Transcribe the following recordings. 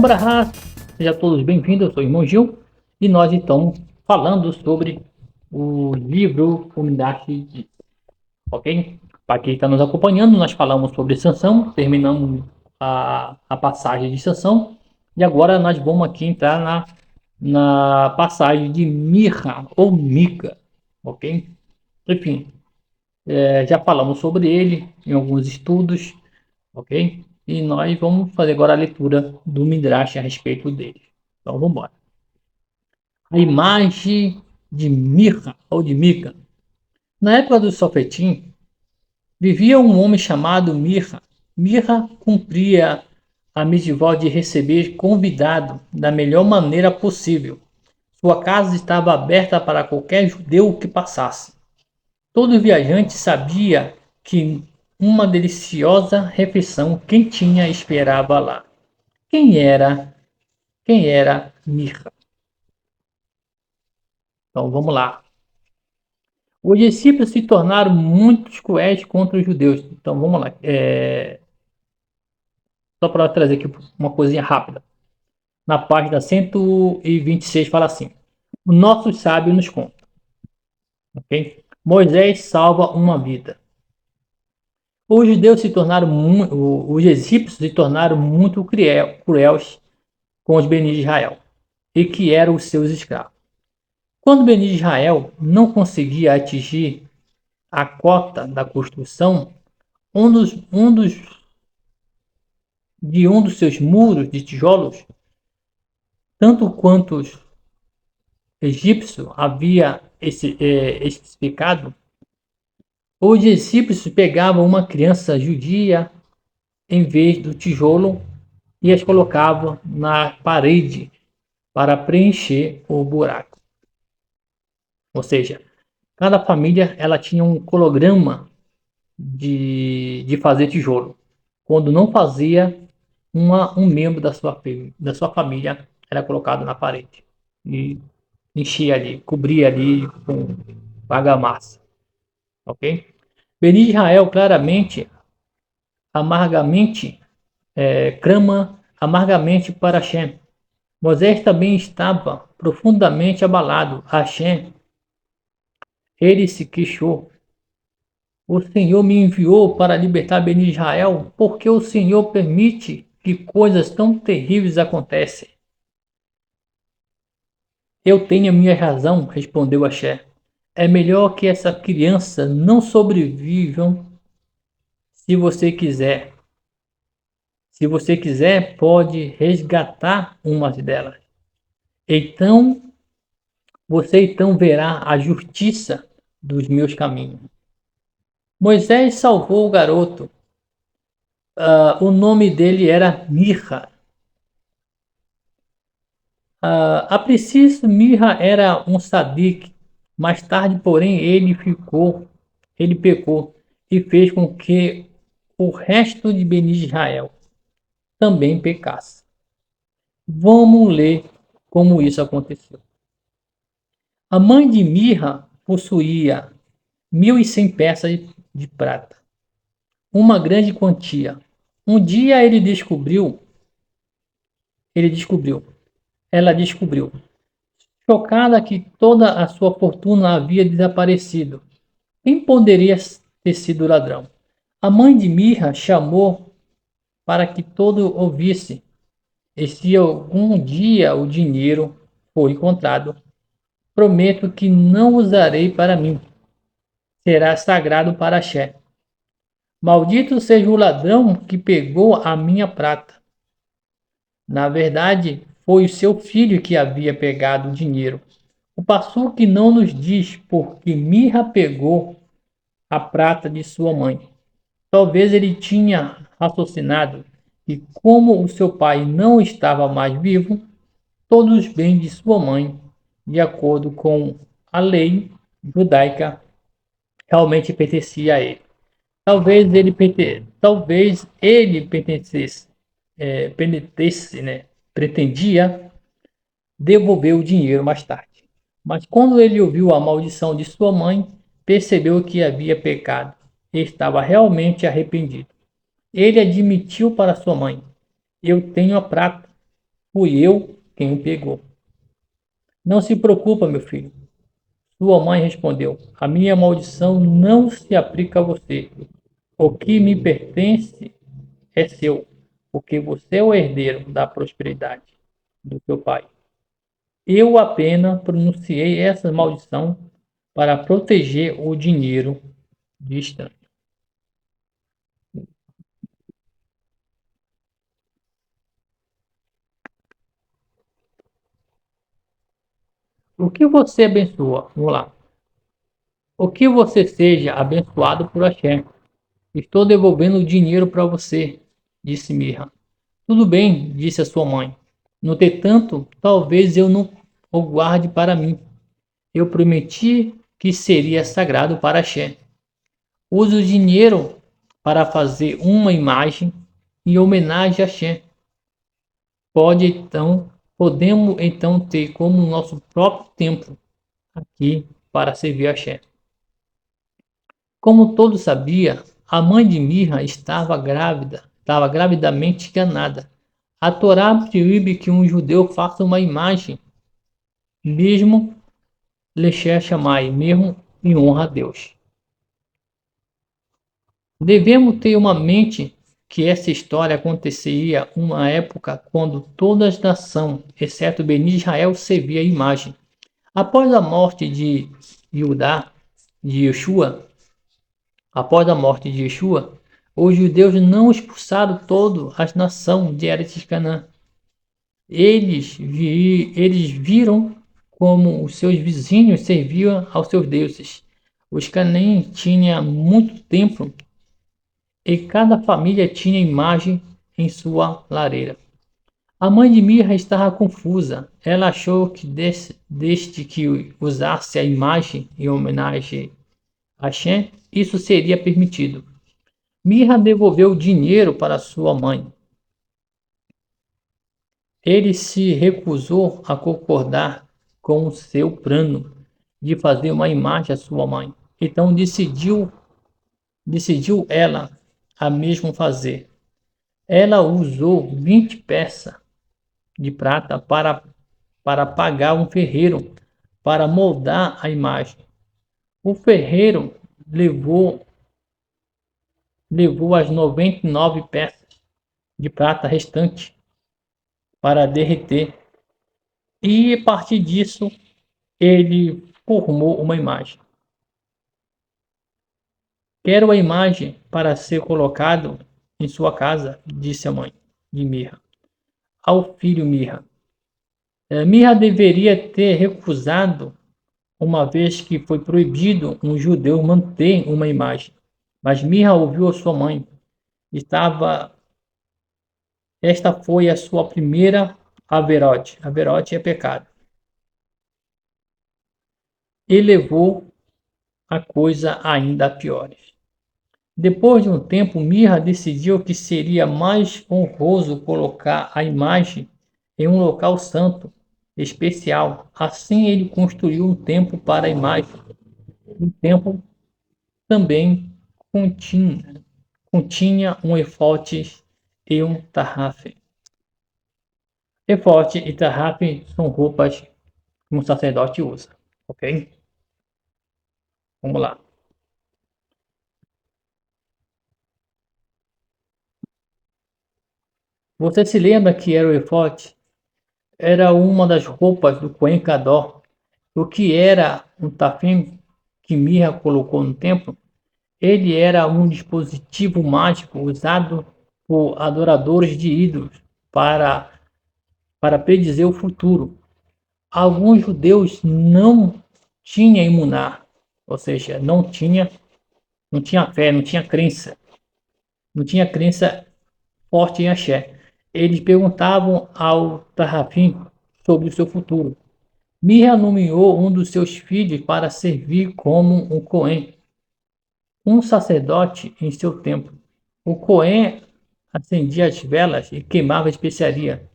Brahá, sejam todos bem-vindos, eu sou o irmão Gil e nós estamos falando sobre o livro Humanidade, ok? Para quem está nos acompanhando, nós falamos sobre Sansão, terminamos a passagem de Sansão e agora nós vamos aqui entrar na passagem de Mirra ou Mica, ok? Enfim, já falamos sobre ele em alguns estudos, ok? E nós vamos fazer agora a leitura do Midrash a respeito dele. Então vamos embora. A imagem de Mirra ou de Mica. Na época do Sofetim, vivia um homem chamado Mirra. Mirra cumpria a mitzvah de receber convidado da melhor maneira possível. Sua casa estava aberta para qualquer judeu que passasse. Todo viajante sabia que uma deliciosa refeição quentinha esperava lá. Quem era? Quem era Mirra? Então vamos lá. Os discípulos se tornaram muito cruéis contra os judeus. Então vamos lá. Só para trazer aqui uma coisinha rápida. Na página 126 fala assim: o nosso sábio nos conta. Okay? Moisés salva uma vida. Os judeus se tornaram os egípcios se tornaram muito cruéis com os Beni de Israel e que eram os seus escravos. Quando Beni de Israel não conseguia atingir a cota da construção, um dos seus muros de tijolos, tanto quanto os egípcios havia especificado, os egípcios pegavam uma criança judia em vez do tijolo e as colocavam na parede para preencher o buraco. Ou seja, cada família ela tinha um colograma de fazer tijolo. Quando não fazia, um membro da sua família era colocado na parede e enchia ali, cobria ali com argamassa. Ok? Beni Israel claramente, amargamente, clama amargamente para Hashem. Moisés também estava profundamente abalado. Hashem, ele se queixou. O Senhor me enviou para libertar Beni Israel, porque o Senhor permite que coisas tão terríveis aconteçam. Eu tenho a minha razão, respondeu Axé. É melhor que essa criança não sobrevivam se você quiser. Se você quiser, pode resgatar uma delas. Você verá a justiça dos meus caminhos. Moisés salvou o garoto. O nome dele era Mirra. A princípio, Mirra era um sadique. Mais tarde, porém, ele pecou e fez com que o resto de Beni Israel também pecasse. Vamos ler como isso aconteceu. A mãe de Mirra possuía 1.100 peças de prata, uma grande quantia. Um dia ela descobriu, chocada que toda a sua fortuna havia desaparecido. Quem poderia ter sido o ladrão? A mãe de Mirra chamou para que todos ouvissem. E se algum dia o dinheiro for encontrado, prometo que não usarei para mim. Será sagrado para Axé. Maldito seja o ladrão que pegou a minha prata. Na verdade, foi o seu filho que havia pegado o dinheiro. O passuque não nos diz por que Mirra pegou a prata de sua mãe. Talvez ele tinha raciocinado que, como o seu pai não estava mais vivo, todos os bens de sua mãe, de acordo com a lei judaica, realmente pertencia a ele. Talvez ele pretendia devolver o dinheiro mais tarde. Mas quando ele ouviu a maldição de sua mãe, percebeu que havia pecado e estava realmente arrependido. Ele admitiu para sua mãe: eu tenho a prata, fui eu quem o pegou. Não se preocupa, meu filho. Sua mãe respondeu: a minha maldição não se aplica a você. O que me pertence é seu, porque você é o herdeiro da prosperidade do seu pai. Eu apenas pronunciei essa maldição para proteger o dinheiro de estranho. O que você abençoa? Vamos lá. O que você seja abençoado por Hashem. Estou devolvendo o dinheiro para você, disse Mirra. Tudo bem, disse a sua mãe. No entanto, talvez eu não o guarde para mim. Eu prometi que seria sagrado para Hashem. Use o dinheiro para fazer uma imagem em homenagem a Hashem. Podemos então ter como nosso próprio templo aqui para servir a Hashem. Como todos sabiam, a mãe de Mirra estava gravidamente enganada. A Torá proíbe que um judeu faça uma imagem, mesmo Lechem Shammai, mesmo em honra a Deus. Devemos ter uma mente que essa história aconteceria uma época quando toda a nação, exceto Beni Israel, servia a imagem. Após a morte de Judá, de Yeshua, após a morte de Yeshua, os judeus não expulsaram toda a nação de Eretz Canaã. Eles viram como os seus vizinhos serviam aos seus deuses. Os cananeus tinham muito templo e cada família tinha imagem em sua lareira. A mãe de Mirra estava confusa. Ela achou que desde que usasse a imagem em homenagem a Shem, isso seria permitido. Mirra devolveu o dinheiro para sua mãe. Ele se recusou a concordar com o seu plano de fazer uma imagem à sua mãe. Então decidiu ela a mesmo fazer. Ela usou 20 peças de prata para pagar um ferreiro para moldar a imagem. O ferreiro levou as 99 peças de prata restantes para derreter e a partir disso ele formou uma imagem. Quero a imagem para ser colocado em sua casa, disse a mãe de Mirra ao filho Mirra. Mirra deveria ter recusado, uma vez que foi proibido um judeu manter uma imagem. Mas Mirra ouviu a sua mãe. Esta foi a sua primeira averote. Averote é pecado. E levou a coisa ainda a piores. Depois de um tempo, Mirra decidiu que seria mais honroso colocar a imagem em um local santo, especial. Assim ele construiu um templo para a imagem. O templo também continha um efote e um tarrafe. Efote e tarrafe são roupas que um sacerdote usa, ok? Vamos lá. Você se lembra que era o efote? Era uma das roupas do Cohen Gadol. O que era um tafim que Mirra colocou no templo? Ele era um dispositivo mágico usado por adoradores de ídolos para predizer o futuro. Alguns judeus não tinham imunar, ou seja, não tinha fé, não tinha crença forte em Axé. Eles perguntavam ao Tarrafim sobre o seu futuro. Mirra nomeou um dos seus filhos para servir como um Cohen, um sacerdote em seu templo. O Cohen acendia as velas e queimava a especiaria.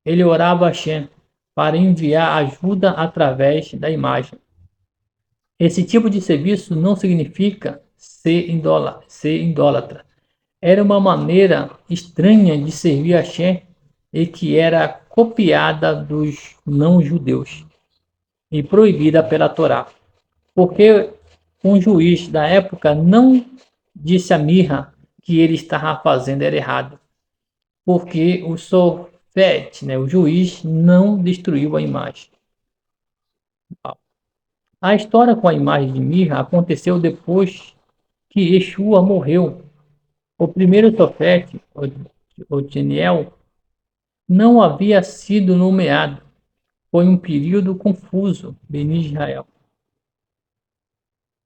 Ele orava a Hashem para enviar ajuda através da imagem. Esse tipo de serviço não significa ser idólatra. Era uma maneira estranha de servir a Hashem e que era copiada dos não-judeus e proibida pela Torá, porque um juiz da época não disse a Mirra que ele estava fazendo era errado, porque o sofete, né, o juiz, não destruiu a imagem. A história com a imagem de Mirra aconteceu depois que Yeshua morreu. O primeiro sofete, Otiniel, não havia sido nomeado. Foi um período confuso em Israel,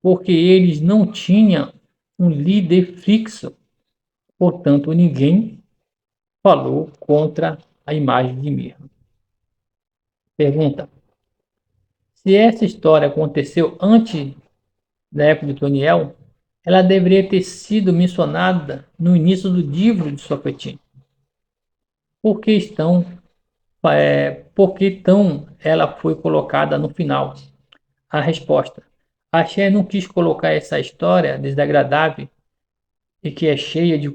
porque eles não tinham um líder fixo, portanto ninguém falou contra a imagem de Mirra. Pergunta: se essa história aconteceu antes da época de Otoniel, ela deveria ter sido mencionada no início do livro de Sofetim. Por que ela foi colocada no final? A resposta: Axé não quis colocar essa história desagradável e que é cheia de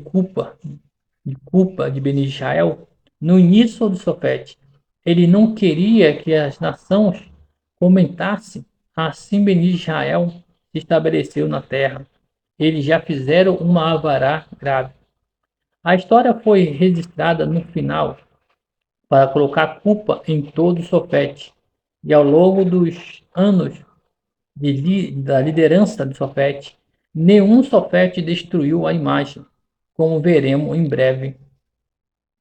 Beni Israel no início do Sofete. Ele não queria que as nações comentassem assim Beni Israel se estabeleceu na terra. Eles já fizeram uma avará grave. A história foi registrada no final para colocar culpa em todo o Sofete. E ao longo dos anos da liderança do Sofete, nenhum Sofete destruiu a imagem, como veremos em breve.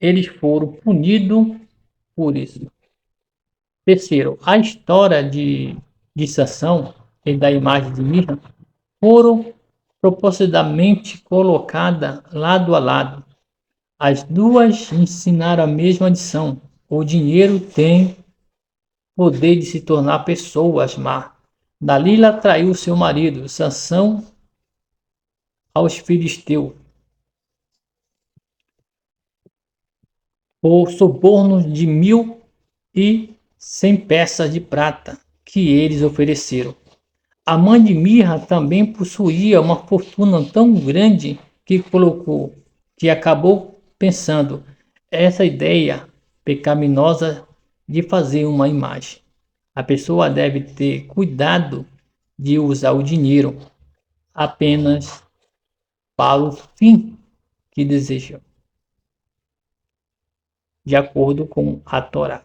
Eles foram punidos por isso. Terceiro, a história de Sansão e da imagem de Mirra foram propositalmente colocadas lado a lado. As duas ensinaram a mesma lição. O dinheiro tem poder de se tornar pessoas má. Dalila traiu seu marido, Sansão, aos filisteus, por subornos de 1.100 peças de prata que eles ofereceram. A mãe de Mirra também possuía uma fortuna tão grande que acabou pensando essa ideia pecaminosa de fazer uma imagem. A pessoa deve ter cuidado de usar o dinheiro apenas para o fim que deseja, de acordo com a Torá.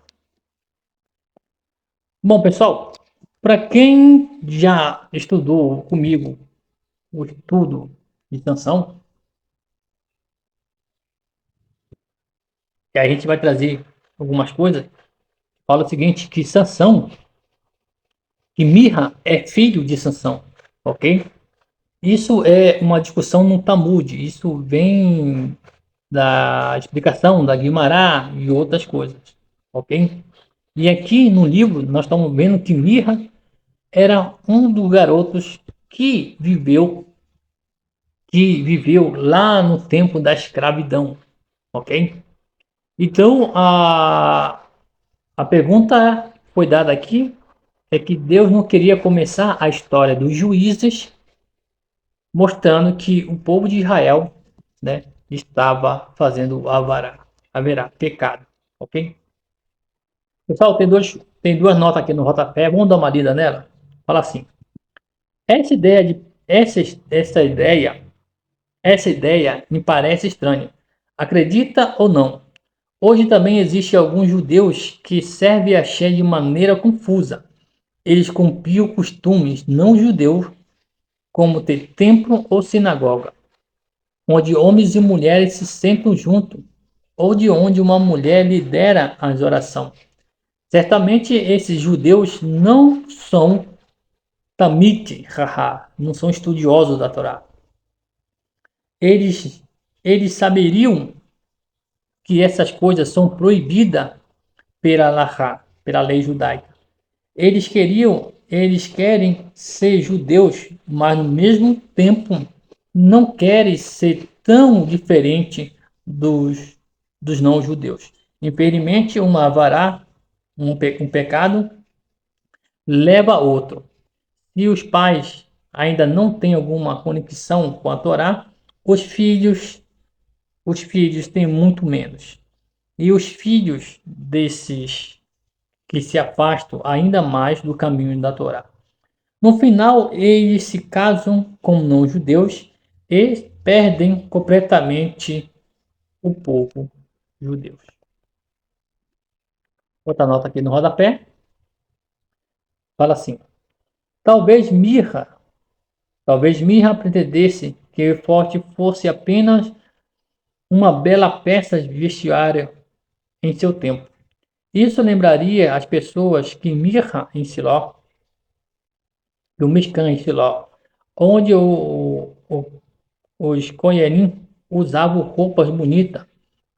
Bom, pessoal, para quem já estudou comigo o estudo de Sansão, que a gente vai trazer algumas coisas, fala o seguinte, que Sansão, que Mirra é filho de Sansão, ok? Isso é uma discussão no Talmud, isso vem da explicação da Guimará e outras coisas, ok? E aqui no livro nós estamos vendo que Mirra era um dos garotos que viveu lá no tempo da escravidão, ok? Então a pergunta foi dada aqui é que Deus não queria começar a história dos juízes mostrando que o povo de Israel, né, estava fazendo haverá pecado, ok? Pessoal, tem duas notas aqui no rodapé, vamos dar uma lida nela? Fala assim: essa ideia de essa ideia me parece estranha. Acredita ou não? Hoje também existem alguns judeus que servem a Shem de maneira confusa. Eles cumpriam costumes não judeus, como ter templo ou sinagoga, onde homens e mulheres se sentam juntos, ou de onde uma mulher lidera as orações. Certamente esses judeus não são Tamit, haha, não são estudiosos da Torá. Eles, eles saberiam que essas coisas são proibidas pela Lahá, pela lei judaica. Eles querem ser judeus, mas no mesmo tempo não querem ser tão diferente dos não judeus. Infelizmente, uma avará, um pecado, leva a outro. Se os pais ainda não têm alguma conexão com a Torá, os filhos têm muito menos. e os filhos desses que se afastam ainda mais do caminho da Torá. No final, eles se casam com não-judeus e perdem completamente o povo judeu. Outra nota aqui no rodapé, fala assim: talvez Mirra pretendesse que o forte fosse apenas uma bela peça vestiária em seu tempo. Isso lembraria as pessoas que Mirra em Siló, do Mishkan em Siló, onde os Kohanim usavam roupas bonitas,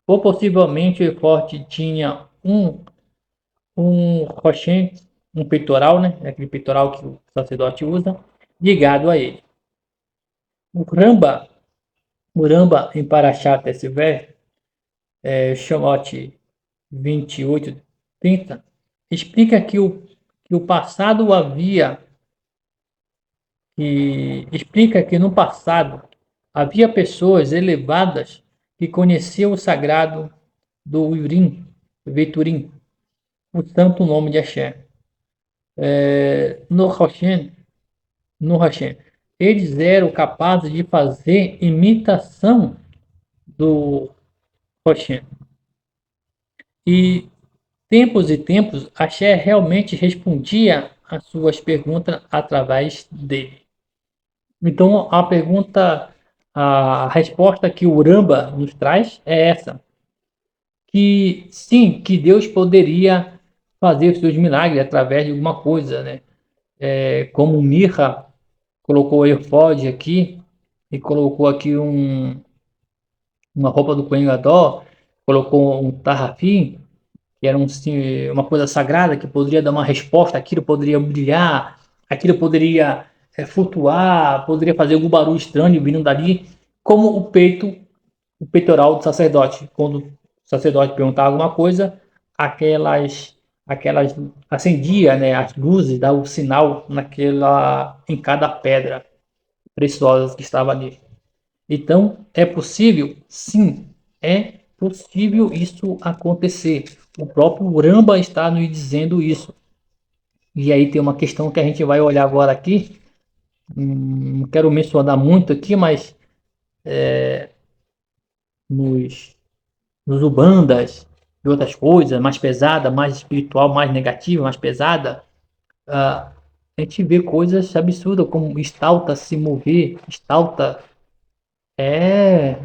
ou possivelmente o forte tinha um rochen, um peitoral, né? Aquele peitoral que o sacerdote usa, ligado a ele. O Ramba em Parashat Tessivé, Shemot 28:30, explica que o passado havia explica que no passado havia pessoas elevadas que conheciam o sagrado do Urim, Veturim, o santo nome de Hashem. No Hashem, no Hashem, eles eram capazes de fazer imitação do Hashem. E tempos e tempos, Hashem realmente respondia às suas perguntas através dele. Então, a resposta que o Ramba nos traz é essa: que sim, que Deus poderia fazer os seus milagres através de alguma coisa, né? Como Mirra colocou o efode aqui e colocou aqui uma roupa do Cohen Gadol, colocou um tarrafim, que era uma coisa sagrada que poderia dar uma resposta, aquilo poderia brilhar, aquilo poderia flutuar, poderia fazer algum barulho estranho vindo dali, como o peitoral do sacerdote. Quando o sacerdote perguntava alguma coisa, aquelas acendia, né, as luzes, dava o sinal em cada pedra preciosa que estava ali. Então, é possível? Sim, é possível isso acontecer. O próprio Ramba está nos dizendo isso. E aí tem uma questão que a gente vai olhar agora aqui. Não quero mencionar muito aqui, mas nos, nos Ubandas e outras coisas, mais pesada, mais espiritual, mais negativa, mais pesada, a gente vê coisas absurdas como Stalta se mover, Stalta é.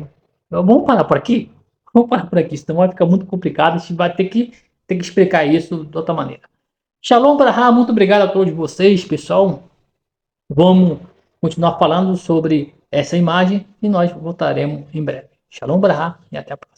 Vamos parar por aqui? Vamos parar por aqui, senão vai ficar muito complicado. A gente vai ter que explicar isso de outra maneira. Shalom Brahá, muito obrigado a todos vocês, pessoal. Vamos continuar falando sobre essa imagem e nós voltaremos em breve. Shalom Brahá e até a próxima.